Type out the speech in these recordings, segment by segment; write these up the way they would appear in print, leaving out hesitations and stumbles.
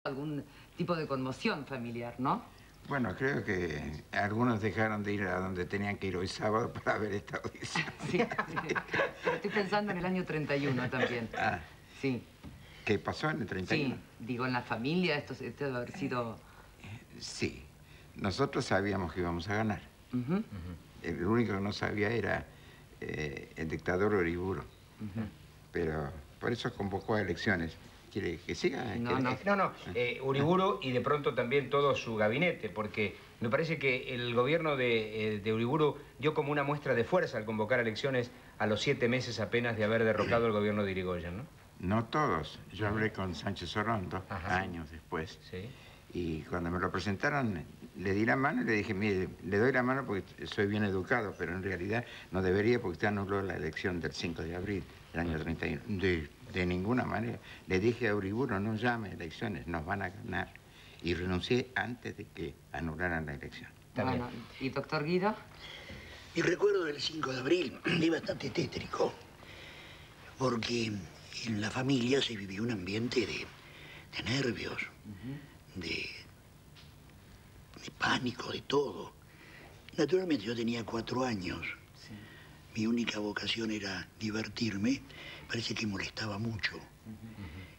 algún tipo de conmoción familiar, ¿no? Bueno, creo que algunos dejaron de ir a donde tenían que ir hoy sábado para ver esta audición. Sí, sí. Pero estoy pensando en el año 31 también. Ah. Sí. ¿Qué pasó en el 31? Sí, digo, en la familia esto debe haber sido... Sí. Nosotros sabíamos que íbamos a ganar. El único que no sabía era el dictador Uriburu. Pero por eso convocó a elecciones. ¿Quiere que siga? No, Uriburu y de pronto también todo su gabinete, porque me parece que el gobierno de Uriburu dio como una muestra de fuerza al convocar elecciones a los 7 meses apenas de haber derrocado el gobierno de Irigoyen, ¿no? No todos. Yo hablé con Sánchez Sorondo años después. Sí. Y cuando me lo presentaron, le di la mano y le dije, mire, le doy la mano porque soy bien educado, pero en realidad no debería porque usted anuló la elección del 5 de abril del año 31. De ninguna manera. Le dije a Uriburu, no llame elecciones, nos van a ganar. Y renuncié antes de que anularan la elección. Bueno, ¿y doctor Guido? Mi recuerdo del 5 de abril es bastante tétrico, porque en la familia se vivió un ambiente de nervios, de pánico, de todo. Naturalmente yo tenía 4 años. Sí. Mi única vocación era divertirme. Parece que molestaba mucho.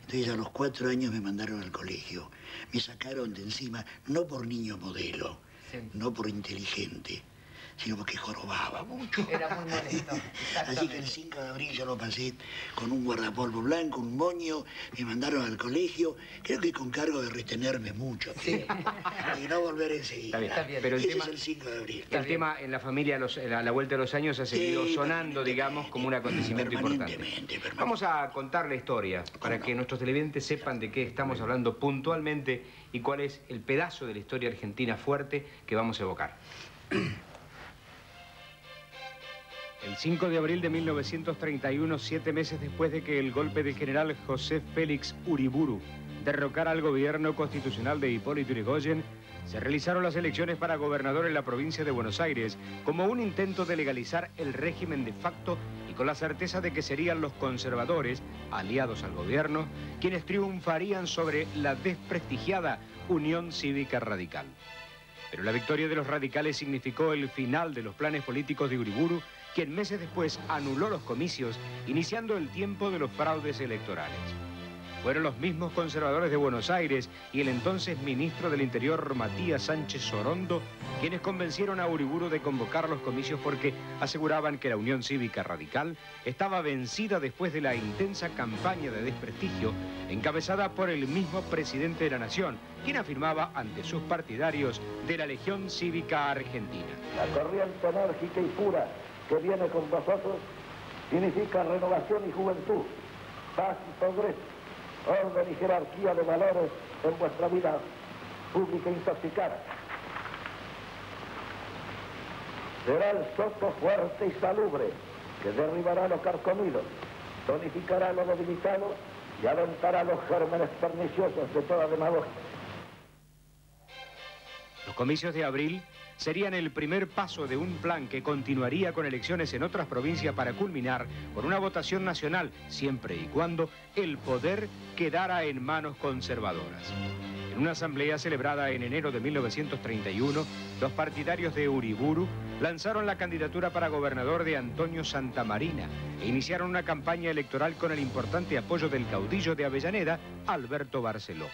Entonces a los 4 años me mandaron al colegio. Me sacaron de encima, no por niño modelo, no por inteligente, sino porque jorobaba mucho. Era muy molesto. Así que el 5 de abril yo lo pasé con un guardapolvo blanco, un moño, me mandaron al colegio, creo que con cargo de retenerme mucho. Sí. Y no volver enseguida. Está bien. Pero ese es el 5 de abril. El tema en la familia a la vuelta de los años ha seguido sonando, digamos, como un acontecimiento importante. Vamos a contar la historia para que nuestros televidentes sepan de qué estamos hablando puntualmente y cuál es el pedazo de la historia argentina fuerte que vamos a evocar. El 5 de abril de 1931, 7 meses después de que el golpe del general José Félix Uriburu derrocara al gobierno constitucional de Hipólito Yrigoyen, se realizaron las elecciones para gobernador en la provincia de Buenos Aires como un intento de legalizar el régimen de facto y con la certeza de que serían los conservadores, aliados al gobierno, quienes triunfarían sobre la desprestigiada Unión Cívica Radical. Pero la victoria de los radicales significó el final de los planes políticos de Uriburu, quien meses después anuló los comicios, iniciando el tiempo de los fraudes electorales. Fueron los mismos conservadores de Buenos Aires y el entonces ministro del Interior, Matías Sánchez Sorondo, quienes convencieron a Uriburu de convocar los comicios porque aseguraban que la Unión Cívica Radical estaba vencida después de la intensa campaña de desprestigio encabezada por el mismo presidente de la Nación, quien afirmaba ante sus partidarios de la Legión Cívica Argentina. La corriente enérgica y pura que viene con vosotros significa renovación y juventud, paz y progreso, orden y jerarquía de valores en vuestra vida pública intoxicada. Será el soto fuerte y salubre que derribará lo carcomido, tonificará lo debilitado y aventará los gérmenes perniciosos de toda demagogia. Los comicios de abril serían el primer paso de un plan que continuaría con elecciones en otras provincias para culminar con una votación nacional, siempre y cuando el poder quedara en manos conservadoras. En una asamblea celebrada en enero de 1931, los partidarios de Uriburu lanzaron la candidatura para gobernador de Antonio Santamarina e iniciaron una campaña electoral con el importante apoyo del caudillo de Avellaneda, Alberto Barceló.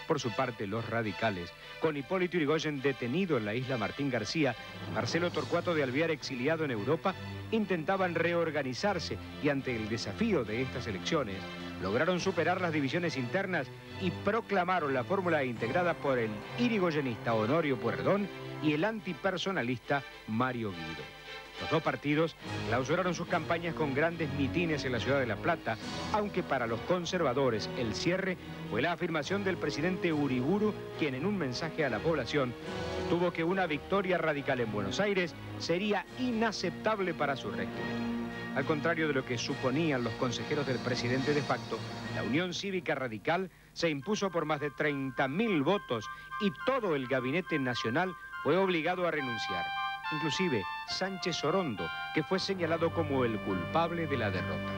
Por su parte, los radicales, con Hipólito Yrigoyen detenido en la isla Martín García y Marcelo Torcuato de Alvear exiliado en Europa, intentaban reorganizarse y ante el desafío de estas elecciones, lograron superar las divisiones internas y proclamaron la fórmula integrada por el irigoyenista Honorio Pueyrredón y el antipersonalista Mario Guido. Los dos partidos clausuraron sus campañas con grandes mitines en la ciudad de La Plata, aunque para los conservadores el cierre fue la afirmación del presidente Uriburu, quien en un mensaje a la población sostuvo que una victoria radical en Buenos Aires sería inaceptable para su régimen. Al contrario de lo que suponían los consejeros del presidente de facto, la Unión Cívica Radical se impuso por más de 30.000 votos y todo el gabinete nacional fue obligado a renunciar. Inclusive Sánchez Sorondo, que fue señalado como el culpable de la derrota.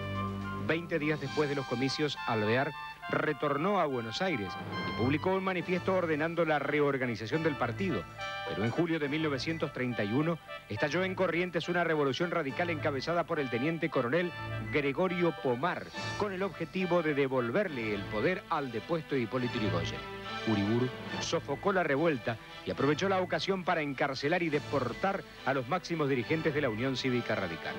20 días después de los comicios, Alvear retornó a Buenos Aires y publicó un manifiesto ordenando la reorganización del partido. Pero en julio de 1931 estalló en Corrientes una revolución radical encabezada por el teniente coronel Gregorio Pomar, con el objetivo de devolverle el poder al depuesto Hipólito Yrigoyen. Uriburu sofocó la revuelta y aprovechó la ocasión para encarcelar y deportar a los máximos dirigentes de la Unión Cívica Radical.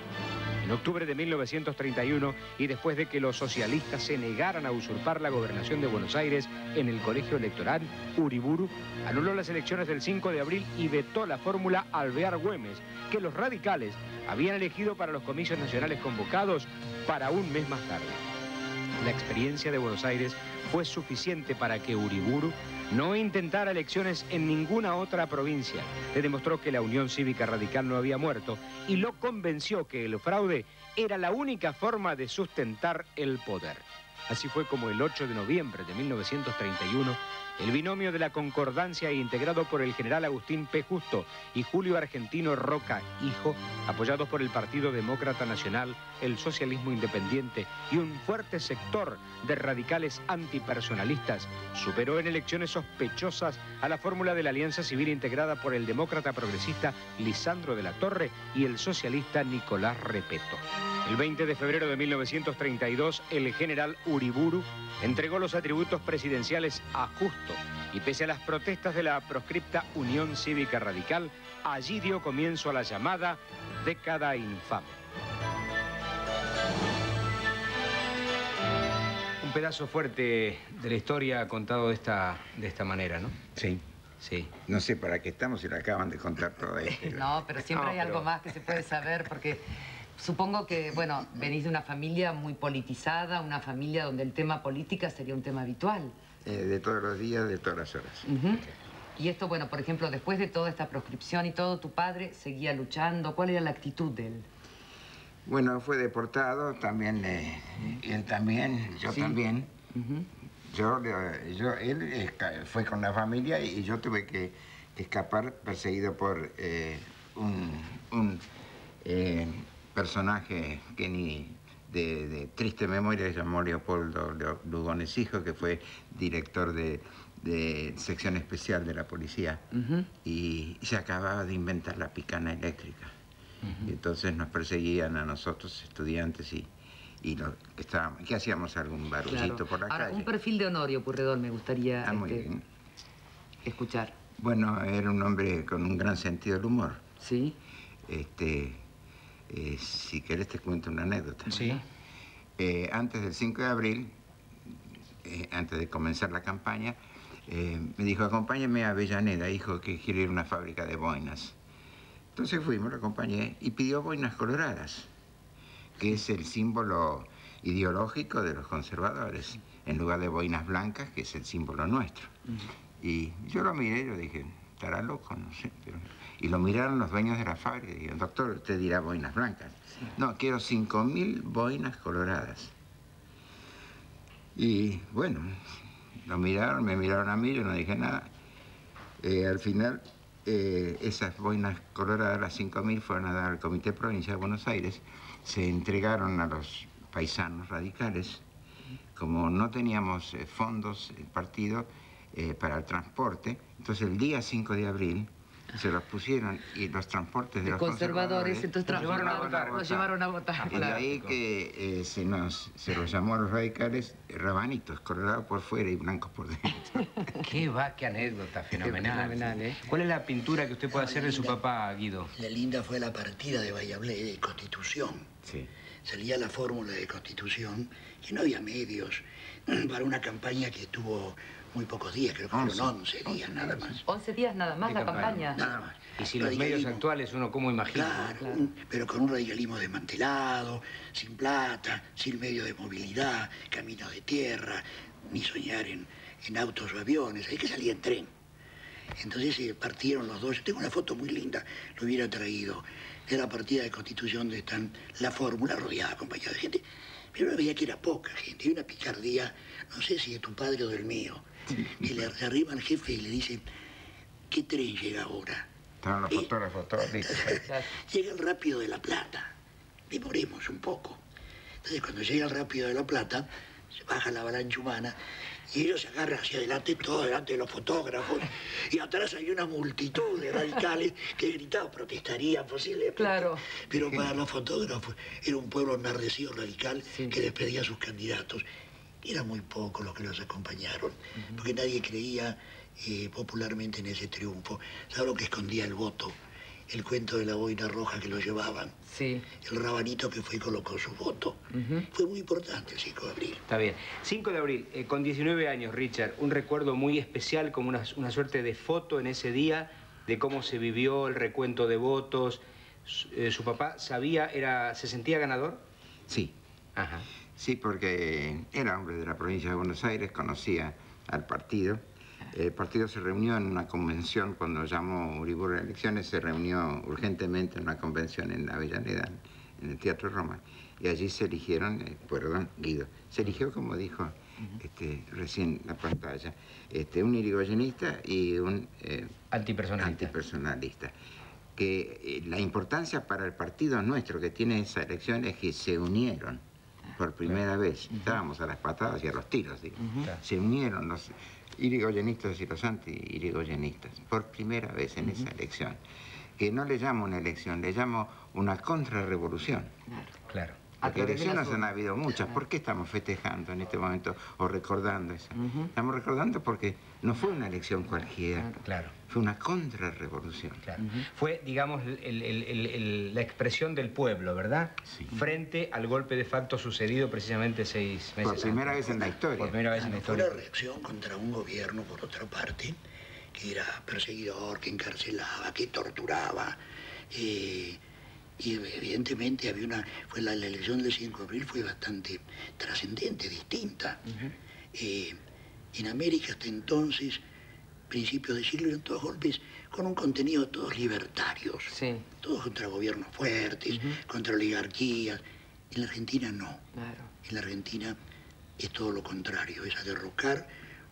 En octubre de 1931, y después de que los socialistas se negaran a usurpar la gobernación de Buenos Aires en el colegio electoral, Uriburu anuló las elecciones del 5 de abril y vetó la fórmula Alvear-Güemes, que los radicales habían elegido para los comicios nacionales convocados para un mes más tarde. La experiencia de Buenos Aires fue suficiente para que Uriburu no intentara elecciones en ninguna otra provincia. Le demostró que la Unión Cívica Radical no había muerto y lo convenció que el fraude era la única forma de sustentar el poder. Así fue como el 8 de noviembre de 1931, el binomio de la Concordancia, integrado por el general Agustín P. Justo y Julio Argentino Roca, hijo, apoyados por el Partido Demócrata Nacional, el Socialismo Independiente y un fuerte sector de radicales antipersonalistas, superó en elecciones sospechosas a la fórmula de la alianza civil integrada por el demócrata progresista Lisandro de la Torre y el socialista Nicolás Repetto. El 20 de febrero de 1932, el general Uriburu entregó los atributos presidenciales a Justo y pese a las protestas de la proscripta Unión Cívica Radical, allí dio comienzo a la llamada década infame. Un pedazo fuerte de la historia contado de esta manera, ¿no? Sí. Sí. No sé para qué estamos si le acaban de contar todo esto. No, pero siempre hay algo más que se puede saber, porque supongo que, bueno, venís de una familia muy politizada, una familia donde el tema política sería un tema habitual. De todos los días, de todas las horas. Y esto, bueno, por ejemplo, después de toda esta proscripción y todo, ¿tu padre seguía luchando? ¿Cuál era la actitud de él? Bueno, fue deportado, también, él también, yo también. Él fue con la familia y yo tuve que escapar perseguido por un personaje que ni de triste memoria, se llamó Leopoldo Lugones Hijo, que fue director de sección especial de la policía y se acababa de inventar la picana eléctrica. Y entonces nos perseguían a nosotros, estudiantes, que hacíamos algún barullito por la calle. Un perfil de Honorio Purredón me gustaría muy bien. escuchar. Bueno, era un hombre con un gran sentido del humor. Sí. Si querés te cuento una anécdota. Sí. Antes del 5 de abril, antes de comenzar la campaña, me dijo, acompáñame a Avellaneda, hijo, que quiero ir a una fábrica de boinas. Entonces fuimos, lo acompañé y pidió boinas coloradas, que es el símbolo ideológico de los conservadores, en lugar de boinas blancas, que es el símbolo nuestro. Y yo lo miré, yo dije, estará loco, no sé. Y lo miraron los dueños de la fábrica y dijeron, doctor, usted dirá boinas blancas. Sí. No, quiero 5.000 boinas coloradas. Y bueno, lo miraron, me miraron a mí, yo no dije nada. Al final, esas boinas coloradas, las 5.000, fueron a dar al Comité Provincial de Buenos Aires, se entregaron a los paisanos radicales. Como no teníamos fondos, el partido, para el transporte, entonces el día 5 de abril se los pusieron y los transportes de los conservadores entonces los llevaron a votar. Y de ahí que se los llamó a los radicales rabanitos, colorados por fuera y blancos por dentro. Qué anécdota fenomenal. Fenomenal, ¿Cuál es la pintura que usted puede hacer de su papá, Guido? La linda fue la partida de Bahía Blanca, de Constitución. Sí. Salía la fórmula de Constitución y no había medios para una campaña que tuvo muy pocos días, creo que fueron 11 días nada más. 11 días nada más la campaña. Nada más. Y sin los medios actuales, uno cómo imagina. Claro, pero con un radicalismo desmantelado, sin plata, sin medio de movilidad, caminos de tierra, ni soñar en autos o aviones, hay que salir en tren. Entonces partieron los dos. Yo tengo una foto muy linda, lo hubiera traído. Era la partida de Constitución donde están la fórmula rodeada, acompañada de gente. Pero veía que era poca gente, y una picardía, no sé si de tu padre o del mío, que le arriba al jefe y le dice, ¿qué tren llega ahora? Estaban los fotógrafos todos listos. Llega el Rápido de la Plata, demoremos un poco. Entonces cuando llega el Rápido de la Plata, se baja la avalancha humana y ellos se agarran hacia adelante, todo delante de los fotógrafos, y atrás hay una multitud de radicales que gritaban, protestarían posiblemente. Claro. Pero para los fotógrafos era un pueblo enardecido radical que despedía a sus candidatos. Era muy poco los que los acompañaron, porque nadie creía popularmente en ese triunfo. ¿Sabes lo que escondía el voto? El cuento de la boina roja que lo llevaban. Sí. El rabanito que fue y colocó su voto. Fue muy importante el 5 de abril. Está bien. 5 de abril, con 19 años, Richard, un recuerdo muy especial, como una suerte de foto en ese día de cómo se vivió el recuento de votos. ¿Su papá sabía, se sentía ganador? Sí. Ajá. Sí, porque era hombre de la provincia de Buenos Aires, conocía al partido. El partido se reunió en una convención, cuando llamó Uriburu a elecciones, se reunió urgentemente en una convención en Avellaneda, en el Teatro Roma, y allí se eligieron, Guido, se eligió, como dijo recién la pantalla, un irigoyenista y un antipersonalista. Que la importancia para el partido nuestro que tiene esa elección es que se unieron por primera vez. Estábamos a las patadas y a los tiros, digo. Se unieron los irigoyenistas y los anti-irigoyenistas por primera vez en esa elección. Que no le llamo una elección, le llamo una contrarrevolución. Claro. Porque elecciones han habido muchas. ¿Por qué estamos festejando en este momento o recordando eso? Estamos recordando porque no fue una elección cualquiera. Claro. Fue una contrarrevolución. Claro. Fue, digamos, la expresión del pueblo, ¿verdad? Sí. Frente al golpe de facto sucedido precisamente 6 meses Por primera vez en la historia. Por primera vez en la historia. Fue una reacción contra un gobierno, por otra parte, que era perseguidor, que encarcelaba, que torturaba. Y evidentemente la elección del 5 de abril fue bastante trascendente, distinta. En América hasta entonces, principios de siglo, eran todos golpes con un contenido todos libertarios. Sí. Todos contra gobiernos fuertes, contra oligarquías. En la Argentina no. Claro. En la Argentina es todo lo contrario, es a derrocar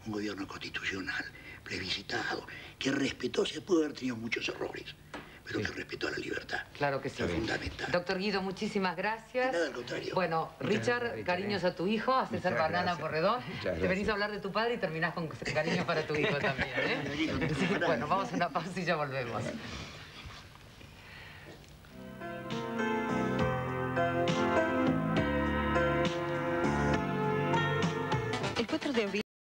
un gobierno constitucional, plebiscitado, que respetó, se pudo haber tenido muchos errores, pero que respetó a la libertad. Claro que sí. Es fundamental. Doctor Guido, muchísimas gracias. Nada, al contrario. Bueno, Richard, cariños a tu hijo, a César Banana Porredón. Te venís a hablar de tu padre y terminás con cariños para tu hijo también, ¿eh? Sí, bueno, vamos a una pausa y ya volvemos. El 4 de abril